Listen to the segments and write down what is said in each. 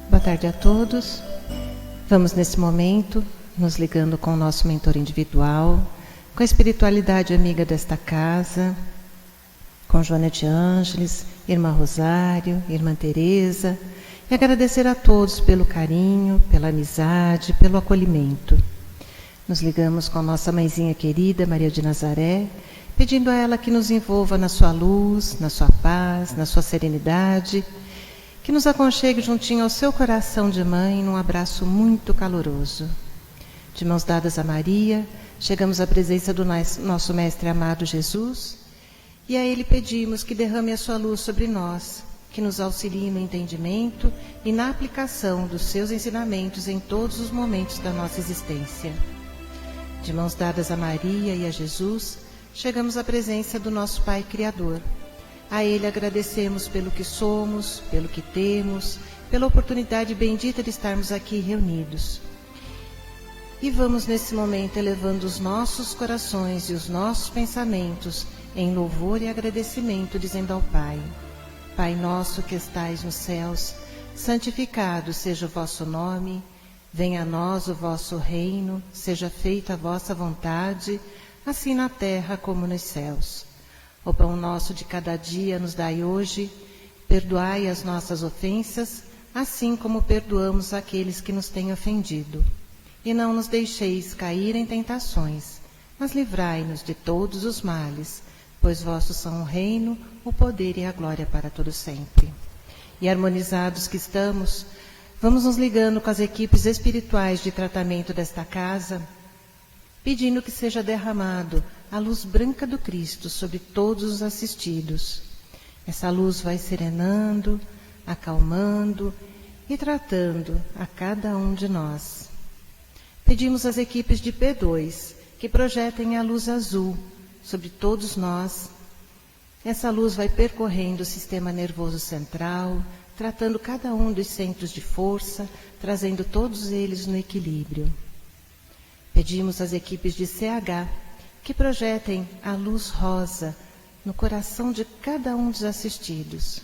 Boa tarde a todos. Vamos nesse momento nos ligando com o nosso mentor individual, com a espiritualidade amiga desta casa, com Joana de Ângeles, Irmã Rosário, Irmã Teresa, e agradecer a todos pelo carinho, pela amizade, pelo acolhimento. Nos ligamos com nossa mãezinha querida, Maria de Nazaré, pedindo a ela que nos envolva na sua luz, na sua paz, na sua serenidade, que nos aconchegue juntinho ao seu coração de mãe num abraço muito caloroso. De mãos dadas a Maria, chegamos à presença do nosso Mestre amado Jesus e a Ele pedimos que derrame a sua luz sobre nós, que nos auxilie no entendimento e na aplicação dos seus ensinamentos em todos os momentos da nossa existência. De mãos dadas a Maria e a Jesus, chegamos à presença do nosso Pai Criador. A Ele agradecemos pelo que somos, pelo que temos, pela oportunidade bendita de estarmos aqui reunidos. E vamos nesse momento elevando os nossos corações e os nossos pensamentos em louvor e agradecimento, dizendo ao Pai: Pai nosso que estais nos céus, santificado seja o vosso nome, venha a nós o vosso reino, seja feita a vossa vontade, assim na terra como nos céus. O pão nosso de cada dia nos dai hoje, perdoai as nossas ofensas, assim como perdoamos aqueles que nos têm ofendido. E não nos deixeis cair em tentações, mas livrai-nos de todos os males, pois vossos são o reino, o poder e a glória para todo sempre. E harmonizados que estamos, vamos nos ligando com as equipes espirituais de tratamento desta casa, pedindo que seja derramado a luz branca do Cristo sobre todos os assistidos. Essa luz vai serenando, acalmando e tratando a cada um de nós. Pedimos às equipes de P2 que projetem a luz azul sobre todos nós. Essa luz vai percorrendo o sistema nervoso central, tratando cada um dos centros de força, trazendo todos eles no equilíbrio. Pedimos às equipes de CH que projetem a luz rosa no coração de cada um dos assistidos.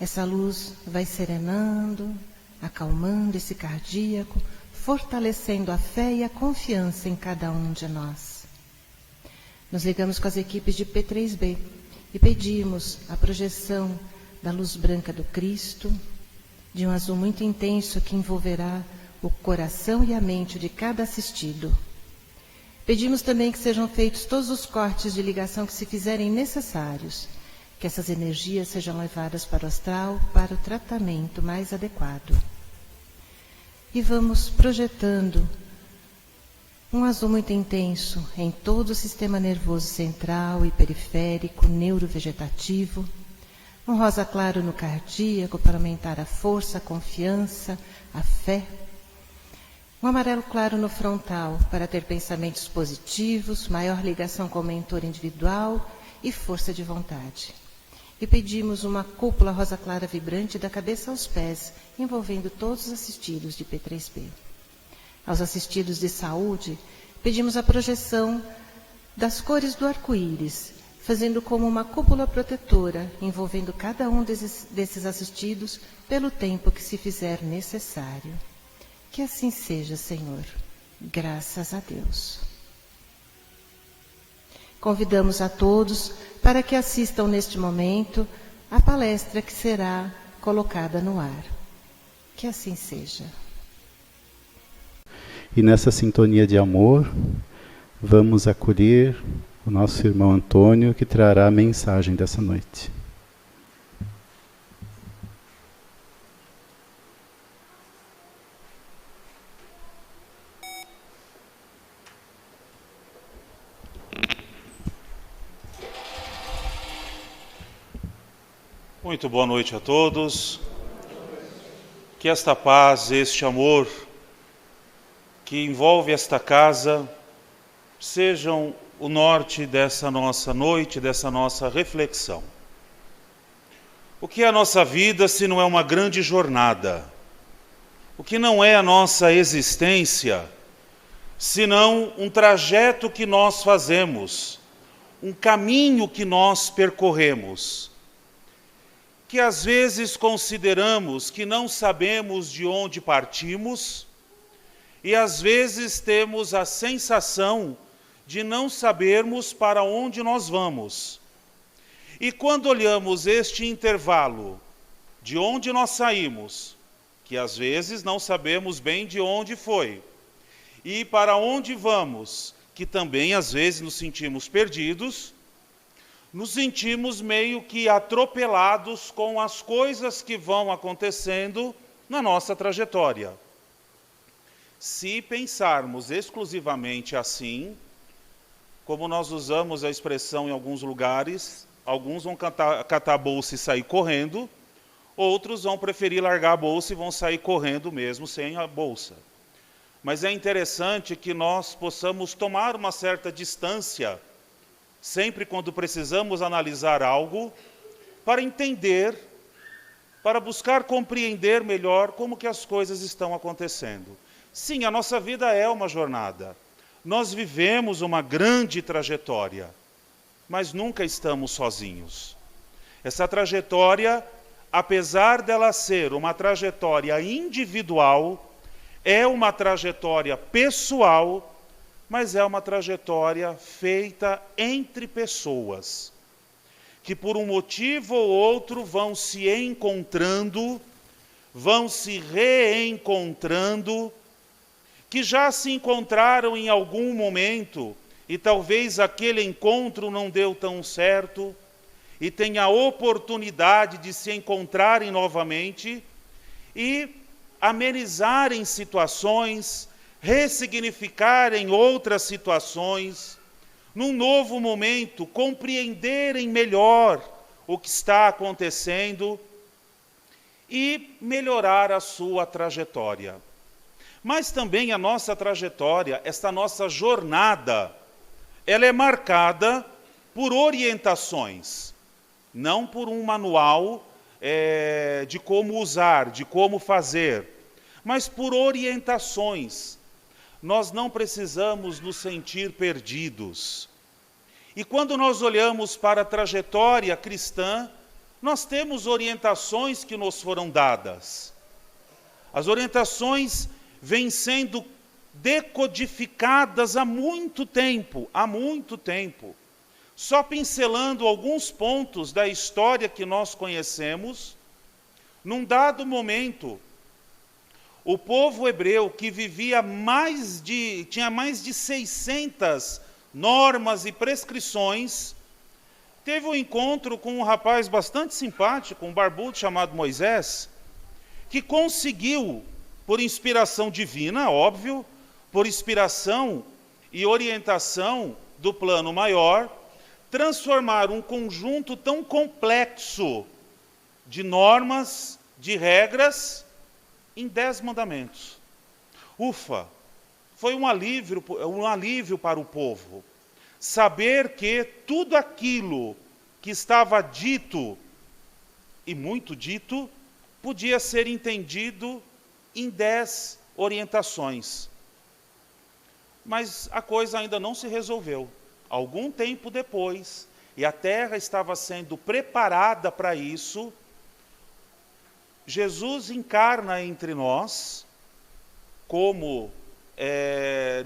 Essa luz vai serenando, acalmando esse cardíaco, fortalecendo a fé e a confiança em cada um de nós. Nos ligamos com as equipes de P3B e pedimos a projeção da luz branca do Cristo, de um azul muito intenso que envolverá o coração e a mente de cada assistido. Pedimos também que sejam feitos todos os cortes de ligação que se fizerem necessários, que essas energias sejam levadas para o astral para o tratamento mais adequado. E vamos projetando um azul muito intenso em todo o sistema nervoso central e periférico, neurovegetativo, um rosa claro no cardíaco para aumentar a força, a confiança, a fé, um amarelo claro no frontal para ter pensamentos positivos, maior ligação com o mentor individual e força de vontade. E pedimos uma cúpula rosa clara vibrante da cabeça aos pés, envolvendo todos os assistidos de P3B. Aos assistidos de saúde, pedimos a projeção das cores do arco-íris, fazendo como uma cúpula protetora, envolvendo cada um desses assistidos pelo tempo que se fizer necessário. Que assim seja, Senhor. Graças a Deus. Convidamos a todos para que assistam neste momento a palestra que será colocada no ar. Que assim seja. E nessa sintonia de amor, vamos acolher o nosso irmão Antônio, que trará a mensagem dessa noite. Muito boa noite a todos. Que esta paz, este amor que envolve esta casa, sejam o norte dessa nossa noite, dessa nossa reflexão. O que é a nossa vida se não é uma grande jornada? O que não é a nossa existência, senão um trajeto que nós fazemos, um caminho que nós percorremos, que às vezes consideramos que não sabemos de onde partimos e às vezes temos a sensação de não sabermos para onde nós vamos. E quando olhamos este intervalo de onde nós saímos, que às vezes não sabemos bem de onde foi, e para onde vamos, que também às vezes nos sentimos perdidos, nos sentimos meio que atropelados com as coisas que vão acontecendo na nossa trajetória. Se pensarmos exclusivamente assim, como nós usamos a expressão em alguns lugares, alguns vão catar a bolsa e sair correndo, outros vão preferir largar a bolsa e vão sair correndo mesmo sem a bolsa. Mas é interessante que nós possamos tomar uma certa distância sempre quando precisamos analisar algo, para entender, para buscar compreender melhor como que as coisas estão acontecendo. Sim, a nossa vida é uma jornada. Nós vivemos uma grande trajetória, mas nunca estamos sozinhos. Essa trajetória, apesar dela ser uma trajetória individual, é uma trajetória pessoal, mas é uma trajetória feita entre pessoas, que por um motivo ou outro vão se encontrando, vão se reencontrando, que já se encontraram em algum momento, e talvez aquele encontro não deu tão certo, e tem a oportunidade de se encontrarem novamente, e amenizarem situações, ressignificarem outras situações, num novo momento, compreenderem melhor o que está acontecendo e melhorar a sua trajetória. Mas também a nossa trajetória, esta nossa jornada, ela é marcada por orientações, não por um manual de como usar, de como fazer, mas por orientações. Nós não precisamos nos sentir perdidos. E quando nós olhamos para a trajetória cristã, nós temos orientações que nos foram dadas. As orientações vêm sendo decodificadas há muito tempo, Só pincelando alguns pontos da história que nós conhecemos, num dado momento, o povo hebreu, que vivia tinha mais de 600 normas e prescrições, teve um encontro com um rapaz bastante simpático, um barbudo chamado Moisés, que conseguiu, por inspiração divina, óbvio, por inspiração e orientação do plano maior, transformar um conjunto tão complexo de normas, de regras, em 10 mandamentos. Ufa! Foi um alívio para o povo. Saber que tudo aquilo que estava dito, e muito dito, podia ser entendido em 10 orientações. Mas a coisa ainda não se resolveu. Algum tempo depois, e a terra estava sendo preparada para isso, Jesus encarna entre nós, como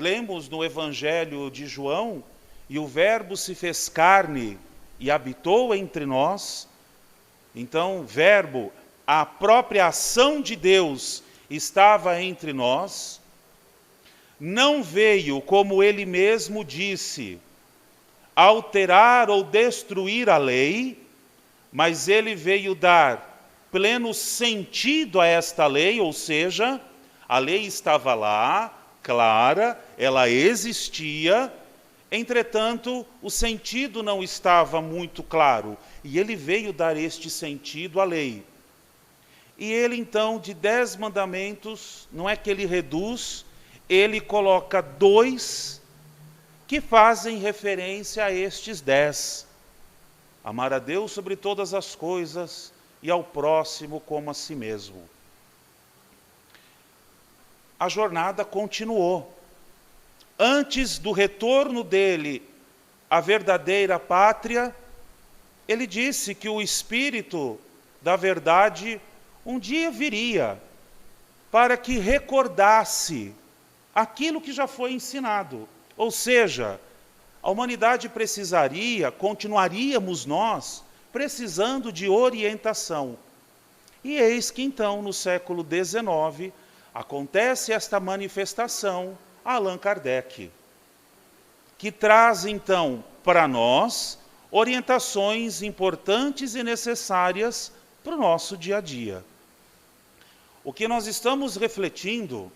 lemos no Evangelho de João, e o Verbo se fez carne e habitou entre nós. Então, Verbo, a própria ação de Deus estava entre nós. Não veio, como ele mesmo disse, alterar ou destruir a lei, mas ele veio dar pleno sentido a esta lei, ou seja, a lei estava lá, clara, ela existia, entretanto, o sentido não estava muito claro, e ele veio dar este sentido à lei. E ele, então, de 10 mandamentos, não é que ele reduz, ele coloca 2 que fazem referência a estes 10. Amar a Deus sobre todas as coisas e ao próximo como a si mesmo. A jornada continuou. Antes do retorno dele à verdadeira pátria, ele disse que o Espírito da verdade um dia viria para que recordasse aquilo que já foi ensinado. Ou seja, a humanidade continuaríamos nós, precisando de orientação. E eis que então, no século XIX, acontece esta manifestação a Allan Kardec, que traz então para nós orientações importantes e necessárias para o nosso dia a dia. O que nós estamos refletindo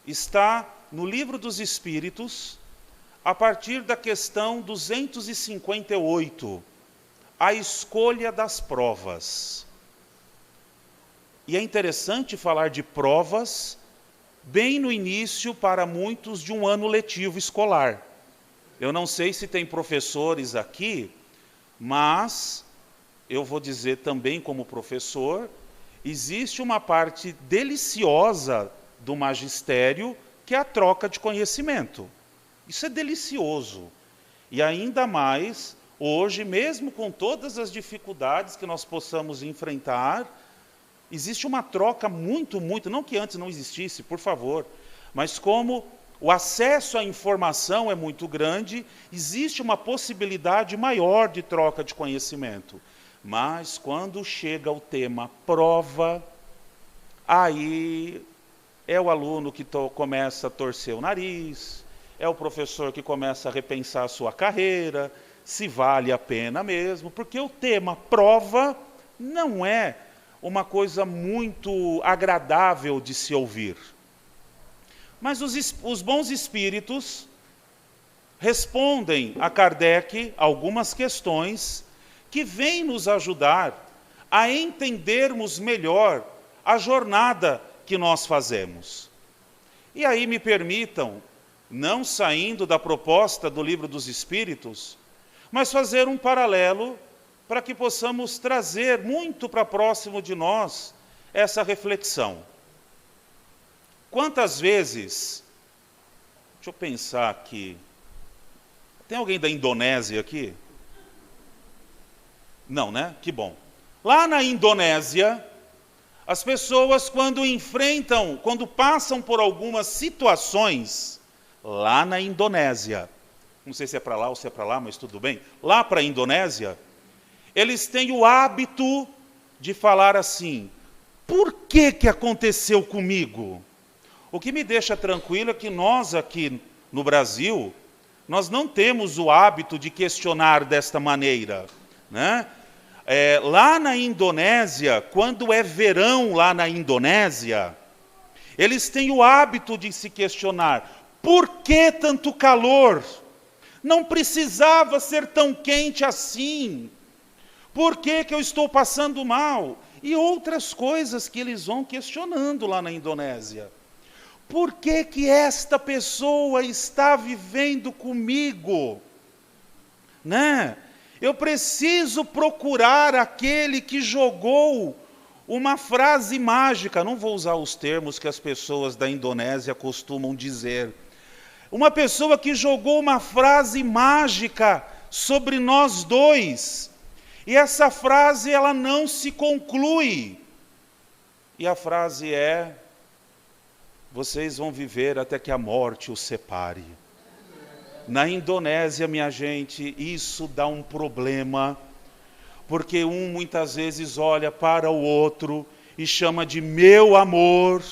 está no Livro dos Espíritos, a partir da questão 258, a escolha das provas. E é interessante falar de provas bem no início, para muitos, de um ano letivo escolar. Eu não sei se tem professores aqui, mas eu vou dizer também como professor, existe uma parte deliciosa do magistério, que é a troca de conhecimento. Isso é delicioso. E ainda mais, hoje, mesmo com todas as dificuldades que nós possamos enfrentar, existe uma troca muito, não que antes não existisse, por favor, mas como o acesso à informação é muito grande, existe uma possibilidade maior de troca de conhecimento. Mas quando chega o tema prova, aí é o aluno que começa a torcer o nariz, é o professor que começa a repensar a sua carreira, se vale a pena mesmo, porque o tema prova não é uma coisa muito agradável de se ouvir. Mas os bons espíritos respondem a Kardec algumas questões que vêm nos ajudar a entendermos melhor a jornada que nós fazemos. E aí me permitam, não saindo da proposta do Livro dos Espíritos, mas fazer um paralelo para que possamos trazer muito para próximo de nós essa reflexão. Quantas vezes, deixa eu pensar aqui, tem alguém da Indonésia aqui? Não, né? Que bom. Lá na Indonésia, as pessoas quando passam por algumas situações, lá na Indonésia, não sei se é para lá ou se é para lá, mas tudo bem, lá para a Indonésia, eles têm o hábito de falar assim: por que aconteceu comigo? O que me deixa tranquilo é que nós aqui no Brasil, nós não temos o hábito de questionar desta maneira, né? Lá na Indonésia, quando é verão lá na Indonésia, eles têm o hábito de se questionar: por que tanto calor? Não precisava ser tão quente assim. Por que eu estou passando mal? E outras coisas que eles vão questionando lá na Indonésia. Por que esta pessoa está vivendo comigo? Né? Eu preciso procurar aquele que jogou uma frase mágica. Não vou usar os termos que as pessoas da Indonésia costumam dizer. Uma pessoa que jogou uma frase mágica sobre nós dois. E essa frase, ela não se conclui. E a frase é: vocês vão viver até que a morte os separe. Na Indonésia, minha gente, isso dá um problema, porque um muitas vezes olha para o outro e chama de meu amor,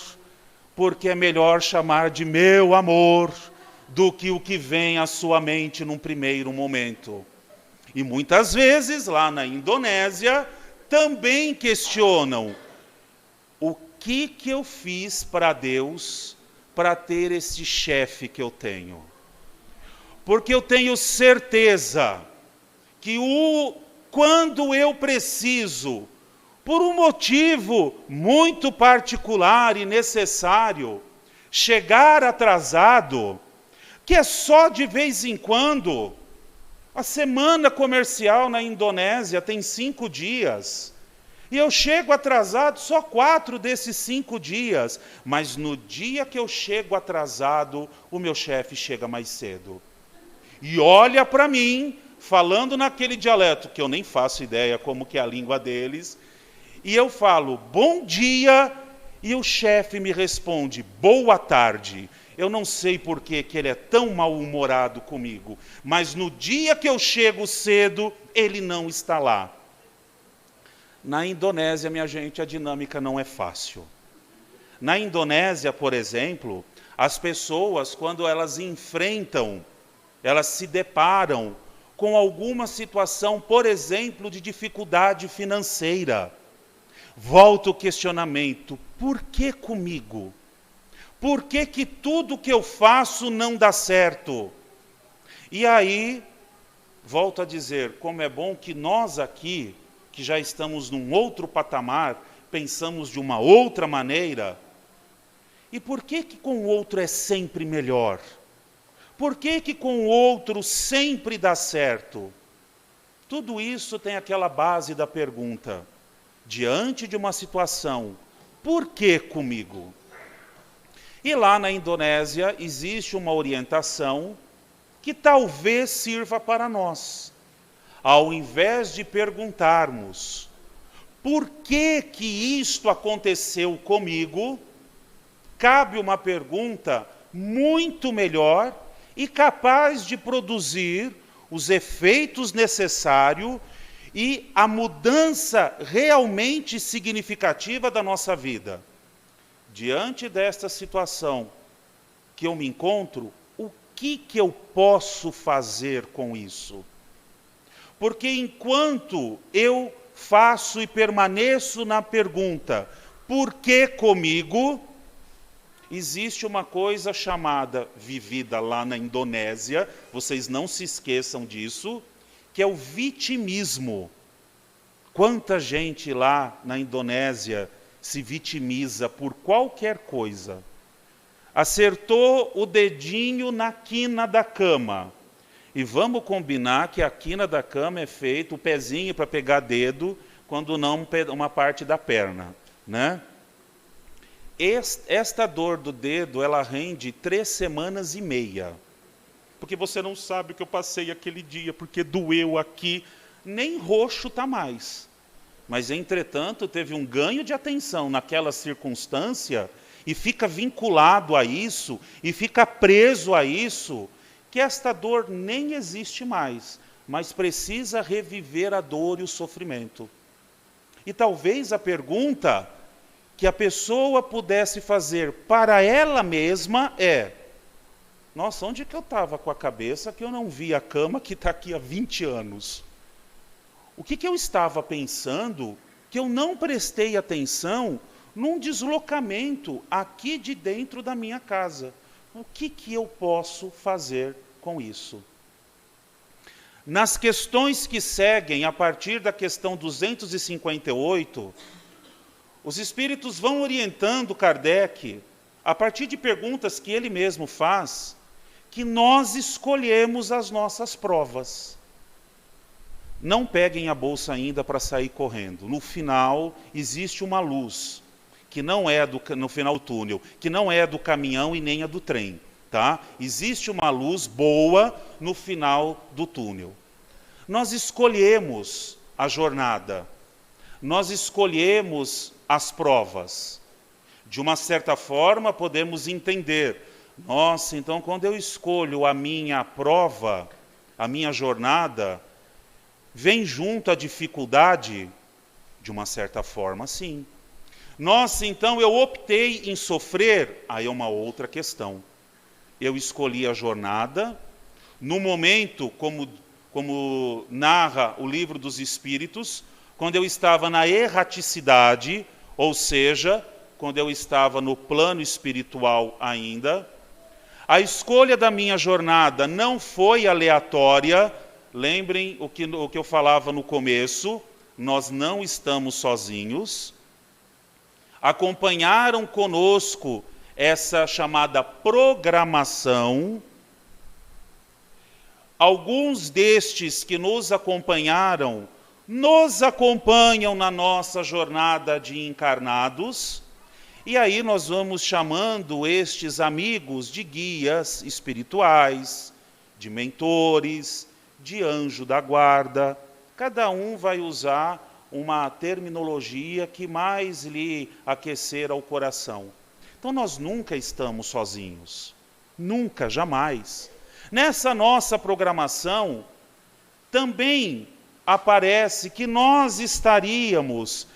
porque é melhor chamar de meu amor do que o que vem à sua mente num primeiro momento. E muitas vezes, lá na Indonésia, também questionam: o que eu fiz para Deus para ter esse chefe que eu tenho? Porque eu tenho certeza que quando eu preciso, por um motivo muito particular e necessário, chegar atrasado, que é só de vez em quando. A semana comercial na Indonésia tem 5 dias. E eu chego atrasado só 4 desses 5 dias. Mas no dia que eu chego atrasado, o meu chefe chega mais cedo. E olha para mim, falando naquele dialeto, que eu nem faço ideia como que é a língua deles, e eu falo bom dia e o chefe me responde boa tarde. Eu não sei por que ele é tão mal-humorado comigo, mas no dia que eu chego cedo, ele não está lá. Na Indonésia, minha gente, a dinâmica não é fácil. Na Indonésia, por exemplo, as pessoas, quando elas enfrentam, elas se deparam com alguma situação, por exemplo, de dificuldade financeira, volta o questionamento: por que comigo? Por que tudo que eu faço não dá certo? E aí, volto a dizer, como é bom que nós aqui, que já estamos num outro patamar, pensamos de uma outra maneira. E por que com o outro é sempre melhor? Por que com o outro sempre dá certo? Tudo isso tem aquela base da pergunta: diante de uma situação, por que comigo? E lá na Indonésia existe uma orientação que talvez sirva para nós. Ao invés de perguntarmos por que isto aconteceu comigo, cabe uma pergunta muito melhor e capaz de produzir os efeitos necessários e a mudança realmente significativa da nossa vida. Diante desta situação que eu me encontro, o que eu posso fazer com isso? Porque enquanto eu faço e permaneço na pergunta, por que comigo? Existe uma coisa chamada, vivida lá na Indonésia, vocês não se esqueçam disso, que é o vitimismo. Quanta gente lá na Indonésia se vitimiza por qualquer coisa. Acertou o dedinho na quina da cama. E vamos combinar que a quina da cama é feito, o pezinho para pegar dedo, quando não uma parte da perna, né? Esta dor do dedo, ela rende 3 semanas e meia. Porque você não sabe o que eu passei aquele dia, porque doeu aqui, nem roxo está mais. Mas, entretanto, teve um ganho de atenção naquela circunstância, e fica vinculado a isso, e fica preso a isso, que esta dor nem existe mais, mas precisa reviver a dor e o sofrimento. E talvez a pergunta que a pessoa pudesse fazer para ela mesma é: nossa, onde que eu estava com a cabeça que eu não vi a cama que está aqui há 20 anos? O que eu estava pensando que eu não prestei atenção num deslocamento aqui de dentro da minha casa? O que eu posso fazer com isso? Nas questões que seguem, a partir da questão 258, os espíritos vão orientando Kardec, a partir de perguntas que ele mesmo faz, que nós escolhemos as nossas provas. Não peguem a bolsa ainda para sair correndo. No final, existe uma luz, que não é no final do túnel, que não é do caminhão e nem é do trem. Tá? Existe uma luz boa no final do túnel. Nós escolhemos a jornada. Nós escolhemos as provas. De uma certa forma, podemos entender: nossa, então quando eu escolho a minha prova, a minha jornada, vem junto a dificuldade? De uma certa forma, sim. Nossa, então eu optei em sofrer? Aí é uma outra questão. Eu escolhi a jornada, no momento, como narra o Livro dos Espíritos, quando eu estava na erraticidade, ou seja, quando eu estava no plano espiritual ainda. A escolha da minha jornada não foi aleatória. Lembrem o que eu falava no começo, nós não estamos sozinhos. Acompanharam conosco essa chamada programação. Alguns destes que nos acompanham na nossa jornada de encarnados, e aí nós vamos chamando estes amigos de guias espirituais, de mentores, de anjo da guarda. Cada um vai usar uma terminologia que mais lhe aquecer ao coração. Então nós nunca estamos sozinhos. Nunca, jamais. Nessa nossa programação, também aparece que nós estaríamos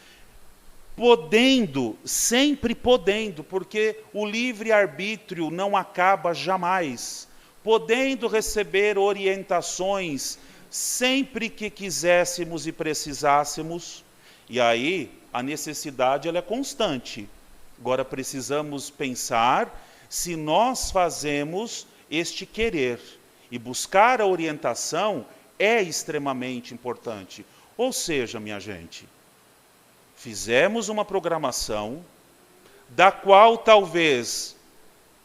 podendo, sempre podendo, porque o livre-arbítrio não acaba jamais, podendo receber orientações sempre que quiséssemos e precisássemos. E aí a necessidade ela é constante. Agora precisamos pensar se nós fazemos este querer, e buscar a orientação é extremamente importante. Ou seja, minha gente, fizemos uma programação da qual talvez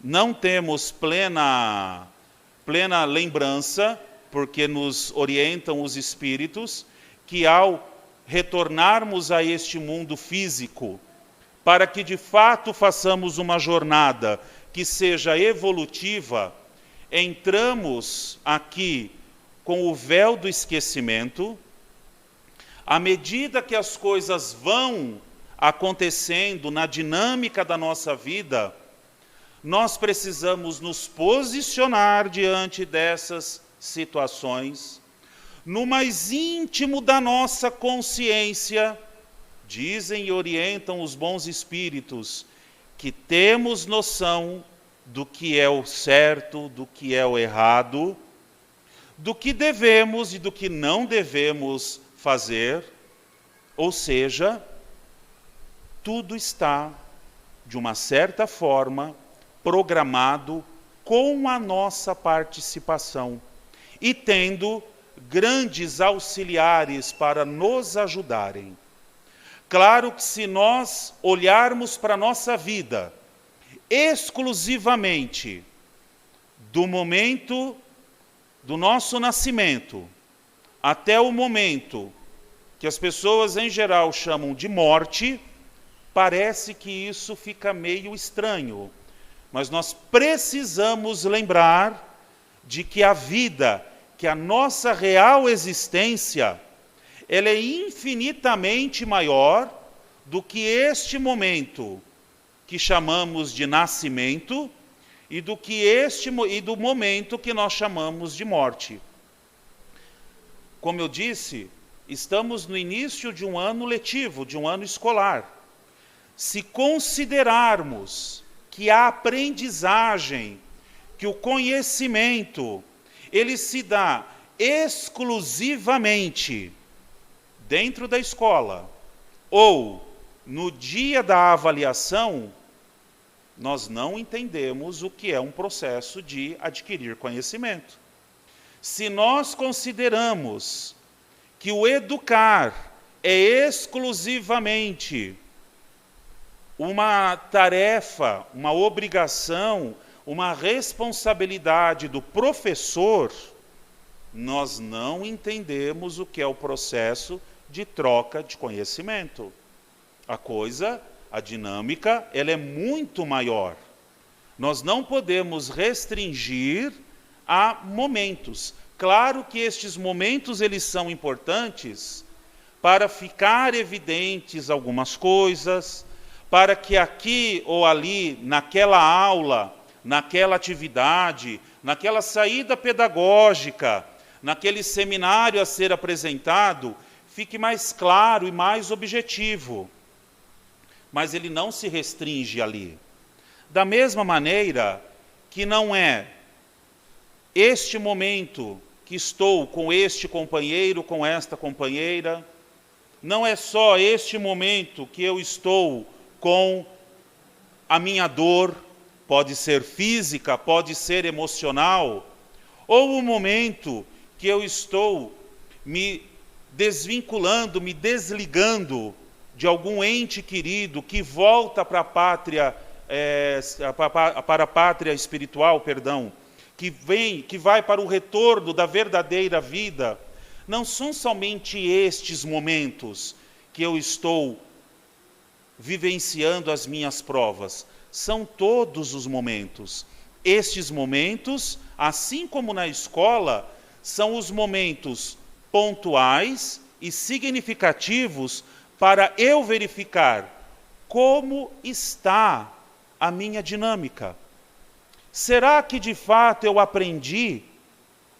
não temos plena lembrança, porque nos orientam os espíritos, que ao retornarmos a este mundo físico, para que de fato façamos uma jornada que seja evolutiva, entramos aqui com o véu do esquecimento. À medida que as coisas vão acontecendo na dinâmica da nossa vida, nós precisamos nos posicionar diante dessas situações, no mais íntimo da nossa consciência. Dizem e orientam os bons espíritos que temos noção do que é o certo, do que é o errado, do que devemos e do que não devemos fazer. Ou seja, tudo está, de uma certa forma, programado com a nossa participação e tendo grandes auxiliares para nos ajudarem. Claro que se nós olharmos para a nossa vida exclusivamente do momento do nosso nascimento até o momento que as pessoas em geral chamam de morte, parece que isso fica meio estranho. Mas nós precisamos lembrar de que a vida, que a nossa real existência, ela é infinitamente maior do que este momento que chamamos de nascimento e do momento que nós chamamos de morte. Como eu disse, estamos no início de um ano letivo, de um ano escolar. Se considerarmos que a aprendizagem, que o conhecimento, ele se dá exclusivamente dentro da escola ou no dia da avaliação, nós não entendemos o que é um processo de adquirir conhecimento. Se nós consideramos que o educar é exclusivamente uma tarefa, uma obrigação, uma responsabilidade do professor, nós não entendemos o que é o processo de troca de conhecimento. A dinâmica, ela é muito maior. Nós não podemos restringir a momentos. Claro que estes momentos, eles são importantes para ficar evidentes algumas coisas, para que aqui ou ali, naquela aula, naquela atividade, naquela saída pedagógica, naquele seminário a ser apresentado, fique mais claro e mais objetivo. Mas ele não se restringe ali. Da mesma maneira que não é este momento que estou com este companheiro, com esta companheira, não é só este momento que eu estou com a minha dor, pode ser física, pode ser emocional, ou o momento que eu estou me desvinculando, me desligando de algum ente querido que volta para a pátria, para a pátria espiritual, que vai para o retorno da verdadeira vida. Não são somente estes momentos que eu estou vivenciando as minhas provas, são todos os momentos. Estes momentos, assim como na escola, são os momentos pontuais e significativos para eu verificar como está a minha dinâmica. Será que de fato eu aprendi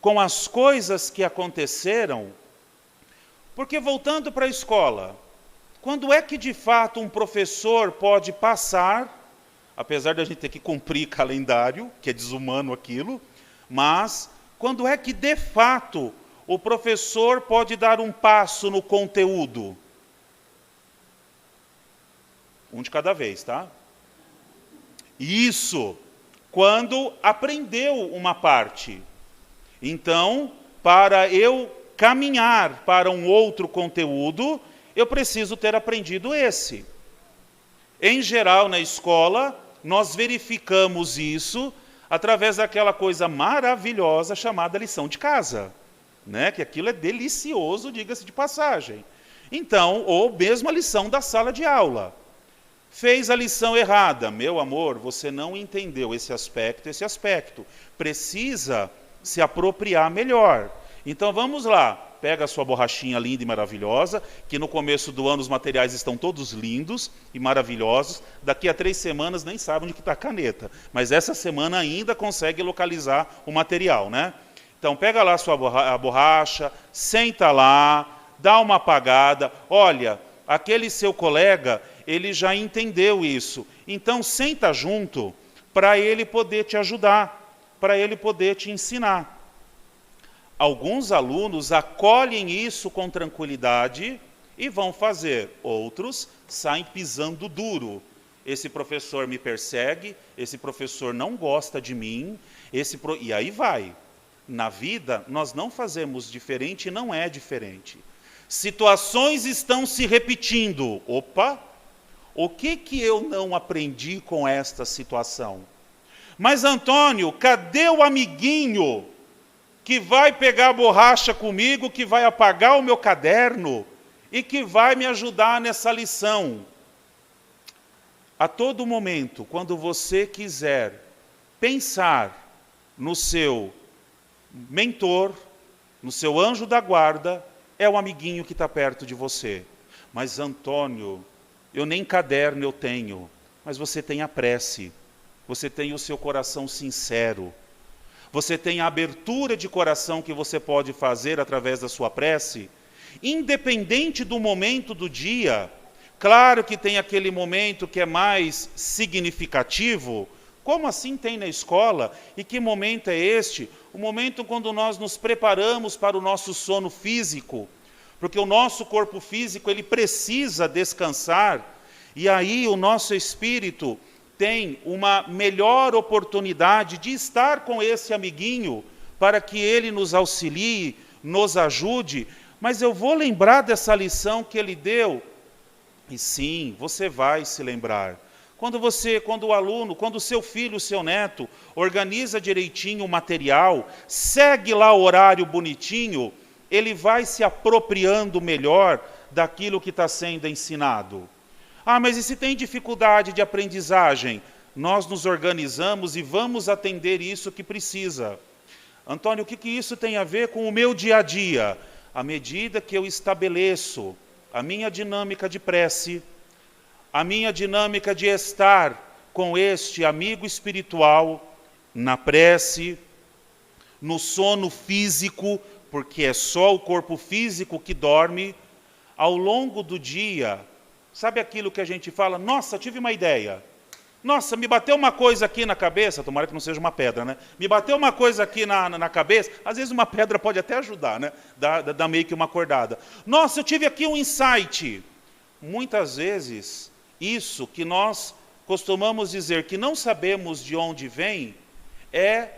com as coisas que aconteceram? Porque voltando para a escola, quando é que de fato um professor pode passar, apesar de a gente ter que cumprir calendário, que é desumano aquilo, mas quando é que de fato o professor pode dar um passo no conteúdo? Um de cada vez, tá? Isso, quando aprendeu uma parte. Então, para eu caminhar para um outro conteúdo, eu preciso ter aprendido esse. Em geral, na escola, nós verificamos isso através daquela coisa maravilhosa chamada lição de casa, né? Que aquilo é delicioso, diga-se de passagem. Então, ou mesmo a lição da sala de aula. Fez a lição errada. Meu amor, você não entendeu esse aspecto. Precisa se apropriar melhor. Então vamos lá, pega a sua borrachinha linda e maravilhosa, que no começo do ano os materiais estão todos lindos e maravilhosos. Daqui a 3 semanas nem sabe onde está a caneta, mas essa semana ainda consegue localizar o material, né? Então pega lá a borracha, senta lá, dá uma apagada. Olha, aquele seu colega, ele já entendeu isso. Então senta junto para ele poder te ajudar, para ele poder te ensinar. Alguns alunos acolhem isso com tranquilidade e vão fazer. Outros saem pisando duro. Esse professor me persegue, esse professor não gosta de mim, e aí vai. Na vida, nós não fazemos diferente e não é diferente. Situações estão se repetindo. Opa! O que eu não aprendi com esta situação? Mas, Antônio, cadê o amiguinho que vai pegar a borracha comigo, que vai apagar o meu caderno e que vai me ajudar nessa lição? A todo momento, quando você quiser pensar no seu mentor, no seu anjo da guarda, é o amiguinho que está perto de você. Mas, Antônio, eu nem caderno eu tenho, mas você tem a prece, você tem o seu coração sincero, você tem a abertura de coração que você pode fazer através da sua prece, independente do momento do dia. Claro que tem aquele momento que é mais significativo, como assim tem na escola? E que momento é este? O momento quando nós nos preparamos para o nosso sono físico, porque o nosso corpo físico ele precisa descansar, e aí o nosso espírito tem uma melhor oportunidade de estar com esse amiguinho, para que ele nos auxilie, nos ajude. Mas eu vou lembrar dessa lição que ele deu? E sim, você vai se lembrar. Quando o aluno, quando o seu filho, o seu neto, organiza direitinho o material, segue lá o horário bonitinho, ele vai se apropriando melhor daquilo que está sendo ensinado. Ah, mas e se tem dificuldade de aprendizagem? Nós nos organizamos e vamos atender isso que precisa. Antônio, o que isso tem a ver com o meu dia a dia? À medida que eu estabeleço a minha dinâmica de prece, a minha dinâmica de estar com este amigo espiritual, na prece, no sono físico, porque é só o corpo físico que dorme, ao longo do dia. Sabe aquilo que a gente fala? Nossa, tive uma ideia. Nossa, me bateu uma coisa aqui na cabeça. Tomara que não seja uma pedra, né? Me bateu uma coisa aqui na cabeça. Às vezes uma pedra pode até ajudar, né? Dá meio que uma acordada. Nossa, eu tive aqui um insight. Muitas vezes, isso que nós costumamos dizer que não sabemos de onde vem, é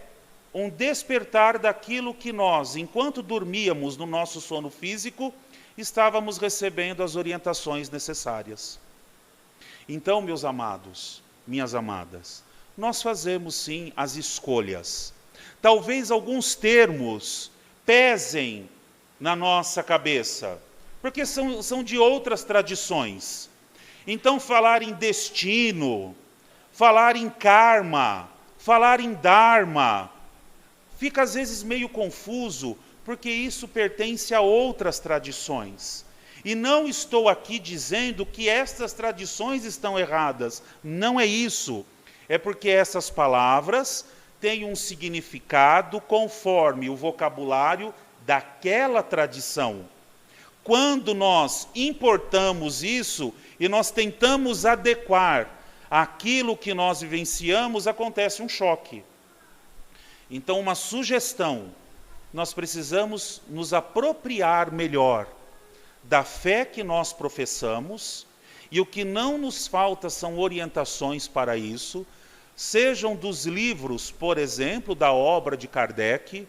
um despertar daquilo que nós, enquanto dormíamos no nosso sono físico, estávamos recebendo as orientações necessárias. Então, meus amados, minhas amadas, nós fazemos sim as escolhas. Talvez alguns termos pesem na nossa cabeça, porque são de outras tradições. Então, falar em destino, falar em karma, falar em dharma, fica às vezes meio confuso, porque isso pertence a outras tradições. E não estou aqui dizendo que estas tradições estão erradas. Não é isso. É porque essas palavras têm um significado conforme o vocabulário daquela tradição. Quando nós importamos isso e nós tentamos adequar aquilo que nós vivenciamos, acontece um choque. Então, uma sugestão: nós precisamos nos apropriar melhor da fé que nós professamos, e o que não nos falta são orientações para isso, sejam dos livros, por exemplo, da obra de Kardec,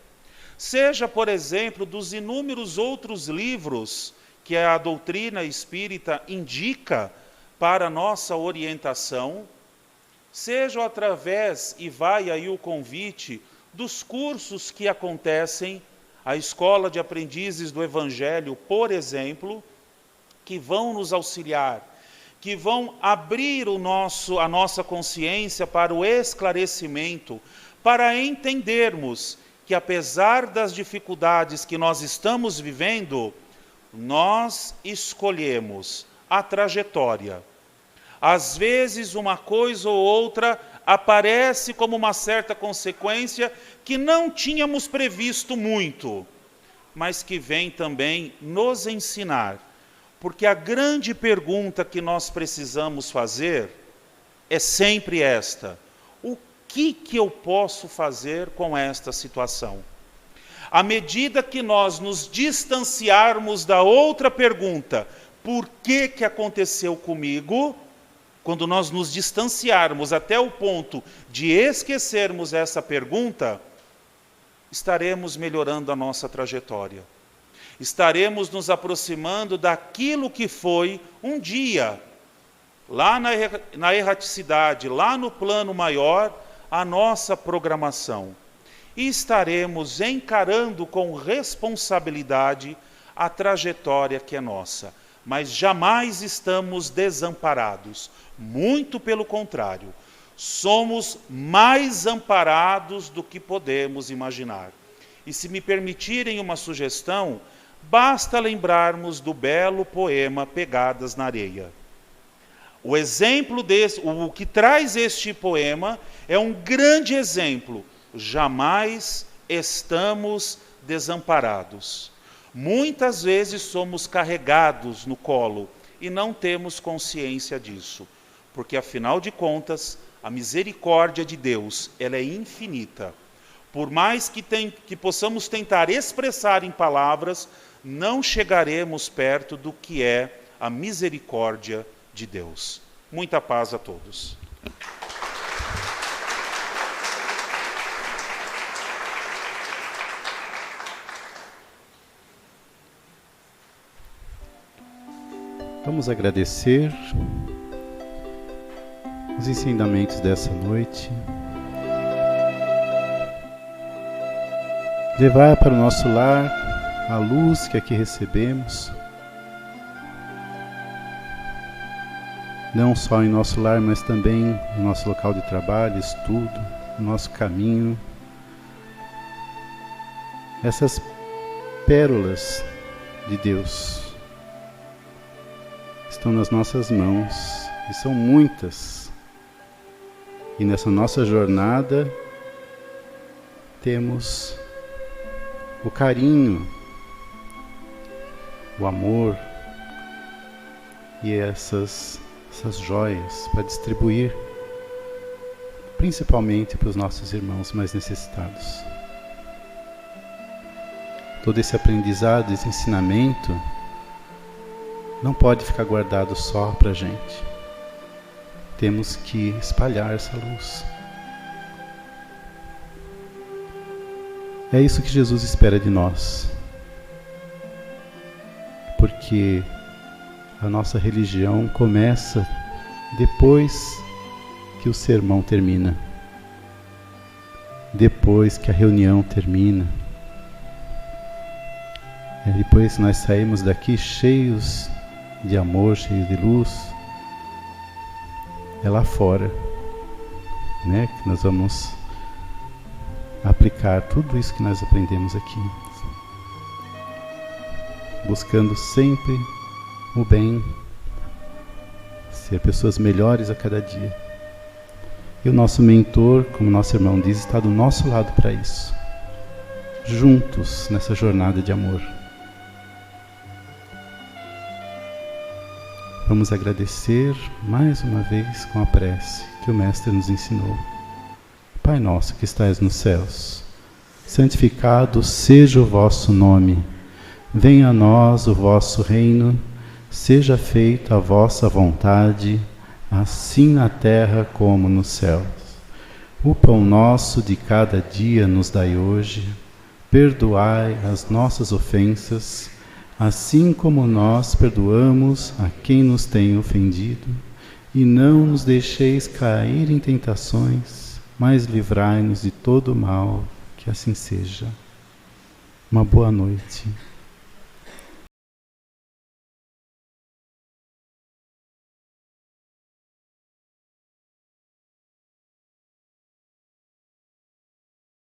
seja, por exemplo, dos inúmeros outros livros que a doutrina espírita indica para nossa orientação, seja através, e vai aí o convite, dos cursos que acontecem, a Escola de Aprendizes do Evangelho, por exemplo, que vão nos auxiliar, que vão abrir a nossa consciência para o esclarecimento, para entendermos que, apesar das dificuldades que nós estamos vivendo, nós escolhemos a trajetória. Às vezes, uma coisa ou outra aparece como uma certa consequência que não tínhamos previsto muito, mas que vem também nos ensinar. Porque a grande pergunta que nós precisamos fazer é sempre esta: o que eu posso fazer com esta situação? À medida que nós nos distanciarmos da outra pergunta, por que aconteceu comigo? Quando nós nos distanciarmos até o ponto de esquecermos essa pergunta, estaremos melhorando a nossa trajetória. Estaremos nos aproximando daquilo que foi um dia, lá na erraticidade, lá no plano maior, a nossa programação. E estaremos encarando com responsabilidade a trajetória que é nossa. Mas jamais estamos desamparados. Muito pelo contrário, somos mais amparados do que podemos imaginar. E se me permitirem uma sugestão, basta lembrarmos do belo poema Pegadas na Areia. O exemplo o que traz este poema é um grande exemplo. Jamais estamos desamparados. Muitas vezes somos carregados no colo e não temos consciência disso. Porque, afinal de contas, a misericórdia de Deus, ela é infinita. Por mais que possamos tentar expressar em palavras, não chegaremos perto do que é a misericórdia de Deus. Muita paz a todos. Vamos agradecer os ensinamentos dessa noite. Levar para o nosso lar a luz que aqui recebemos. Não só em nosso lar, mas também no nosso local de trabalho, estudo, no nosso caminho. Essas pérolas de Deus estão nas nossas mãos, e são muitas. E nessa nossa jornada temos o carinho, o amor e essas joias para distribuir, principalmente para os nossos irmãos mais necessitados. Todo esse aprendizado, esse ensinamento, não pode ficar guardado só para a gente. Temos que espalhar essa luz. É isso que Jesus espera de nós. Porque a nossa religião começa depois que o sermão termina. Depois que a reunião termina. Depois nós saímos daqui cheios de amor, cheios de luz. É lá fora, né, que nós vamos aplicar tudo isso que nós aprendemos aqui. buscando sempre o bem, ser pessoas melhores a cada dia. E o nosso mentor, como nosso irmão diz, está do nosso lado para isso, juntos nessa jornada de amor. Vamos agradecer mais uma vez com a prece que o Mestre nos ensinou. Pai nosso que estais nos céus, santificado seja o vosso nome. Venha a nós o vosso reino, seja feita a vossa vontade, assim na terra como nos céus. O pão nosso de cada dia nos dai hoje, perdoai as nossas ofensas, assim como nós perdoamos a quem nos tem ofendido, e não nos deixeis cair em tentações, mas livrai-nos de todo o mal, que assim seja. Uma boa noite.